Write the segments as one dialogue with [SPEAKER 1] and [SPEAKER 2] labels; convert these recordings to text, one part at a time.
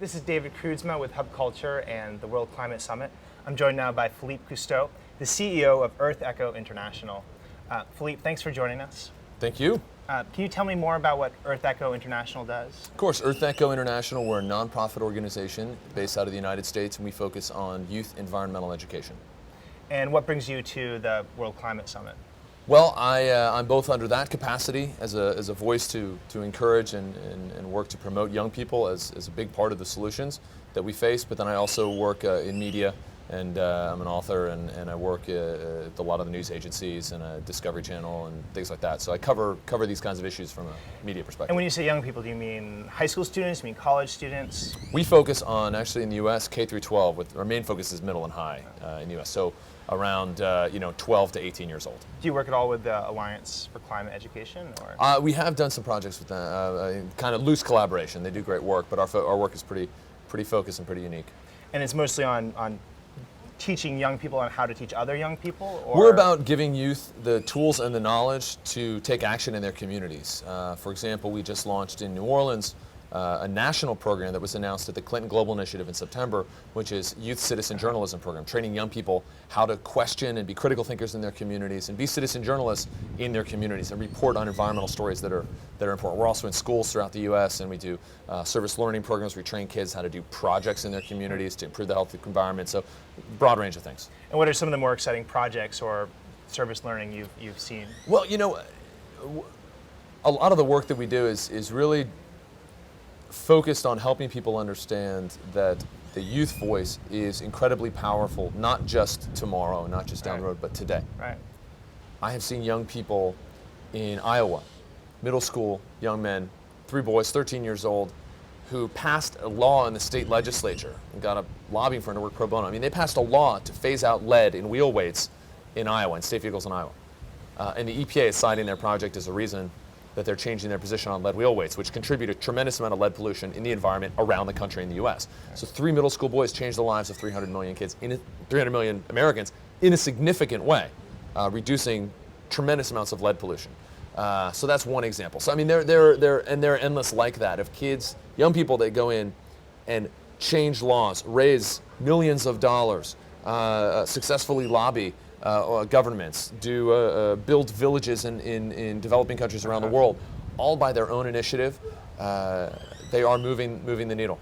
[SPEAKER 1] This is David Kreutzma with Hub Culture and the World Climate Summit. I'm joined now by Philippe Cousteau, the CEO of Earth Echo International. Philippe, thanks for joining us.
[SPEAKER 2] Thank you.
[SPEAKER 1] Can you tell me more about what Earth Echo International does?
[SPEAKER 2] Of course, Earth Echo International, we're a nonprofit organization based out of the United States, and we focus on youth environmental education.
[SPEAKER 1] And what brings you to the World Climate Summit?
[SPEAKER 2] Well, I'm both under that capacity as a voice to encourage and work to promote young people as a big part of the solutions that we face, but then I also work in media, and I'm an author, and I work at a lot of the news agencies and a Discovery Channel and things like that. So I cover these kinds of issues from a media perspective.
[SPEAKER 1] And when you say young people, do you mean high school students, do you mean college students?
[SPEAKER 2] We focus on, actually in the U.S., K through 12, with our main focus is middle and high in the U.S. So around 12 to 18 years old.
[SPEAKER 1] Do you work at all with the Alliance for Climate Education? Or?
[SPEAKER 2] We have done some projects with them, kind of loose collaboration. They do great work, but our work is pretty focused and pretty unique.
[SPEAKER 1] And it's mostly on teaching young people on how to teach other young people? Or?
[SPEAKER 2] We're about giving youth the tools and the knowledge to take action in their communities. For example, we just launched in New Orleans a national program that was announced at the Clinton Global Initiative in September, which is Youth Citizen Journalism Program, training young people how to question and be critical thinkers in their communities and be citizen journalists in their communities and report on environmental stories that are important. We're also in schools throughout the U.S. and we do service learning programs. We train kids how to do projects in their communities to improve the health of the environment. So, broad range of things.
[SPEAKER 1] And what are some of the more exciting projects or service learning you've seen?
[SPEAKER 2] Well, a lot of the work that we do is really focused on helping people understand that the youth voice is incredibly powerful, not just tomorrow, not just down the road, but today.
[SPEAKER 1] Right.
[SPEAKER 2] I have seen young people in Iowa, middle school, young men, 3 boys, 13 years old, who passed a law in the state legislature and got a lobbying firm to work pro bono. I mean, they passed a law to phase out lead in wheel weights in Iowa, in state vehicles in Iowa. And the EPA is citing their project as a reason that they're changing their position on lead wheel weights, which contribute a tremendous amount of lead pollution in the environment around the country in the U.S. So 3 middle school boys changed the lives of 300 million kids, 300 million Americans, in a significant way, reducing tremendous amounts of lead pollution. So that's one example. So I mean, there are endless like that of kids, young people that go in and change laws, raise millions of dollars, successfully lobby governments, build villages in developing countries around the world, all by their own initiative. They are moving the needle.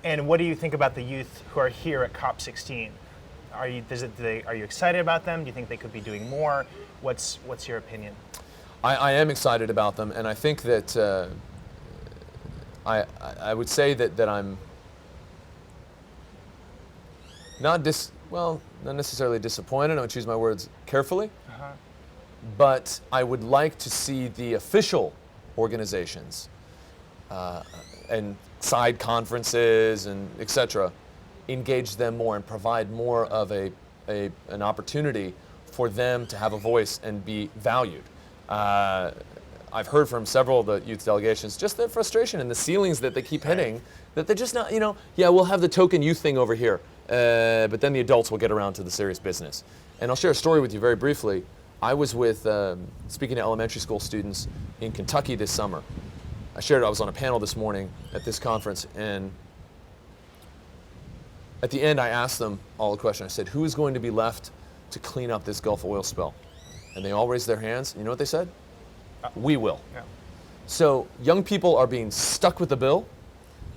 [SPEAKER 1] And what do you think about the youth who are here at COP16? Are you excited about them? Do you think they could be doing more? What's your opinion?
[SPEAKER 2] I am excited about them, and I think that I would say that I'm not necessarily disappointed. I would choose my words carefully. But I would like to see the official organizations and side conferences and et cetera engage them more and provide more of an opportunity for them to have a voice and be valued. I've heard from several of the youth delegations just the frustration and the ceilings that they keep hitting, that they're just not, yeah, we'll have the token youth thing over here, but then the adults will get around to the serious business. And I'll share a story with you very briefly. I was speaking to elementary school students in Kentucky this summer. I was on a panel this morning at this conference, and at the end I asked them all a question. I said, who is going to be left to clean up this Gulf oil spill? And they all raised their hands. You know what they said? We will.
[SPEAKER 1] Yeah.
[SPEAKER 2] So young people are being stuck with the bill.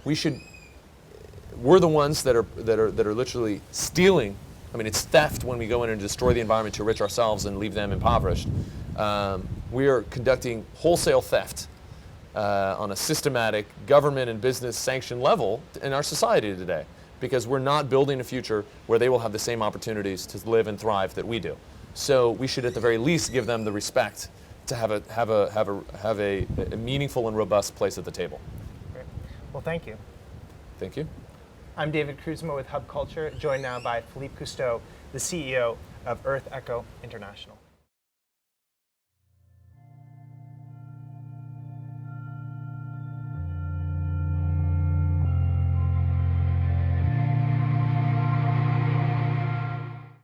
[SPEAKER 2] We're the ones that are literally stealing. I mean, it's theft when we go in and destroy the environment to enrich ourselves and leave them impoverished. We are conducting wholesale theft on a systematic government and business sanctioned level in our society today, because we're not building a future where they will have the same opportunities to live and thrive that we do. So we should, at the very least, give them the respect to have a meaningful and robust place at the table.
[SPEAKER 1] Great. Well, thank you.
[SPEAKER 2] Thank you.
[SPEAKER 1] I'm David Kreutzma with Hub Culture, joined now by Philippe Cousteau, the CEO of Earth Echo International.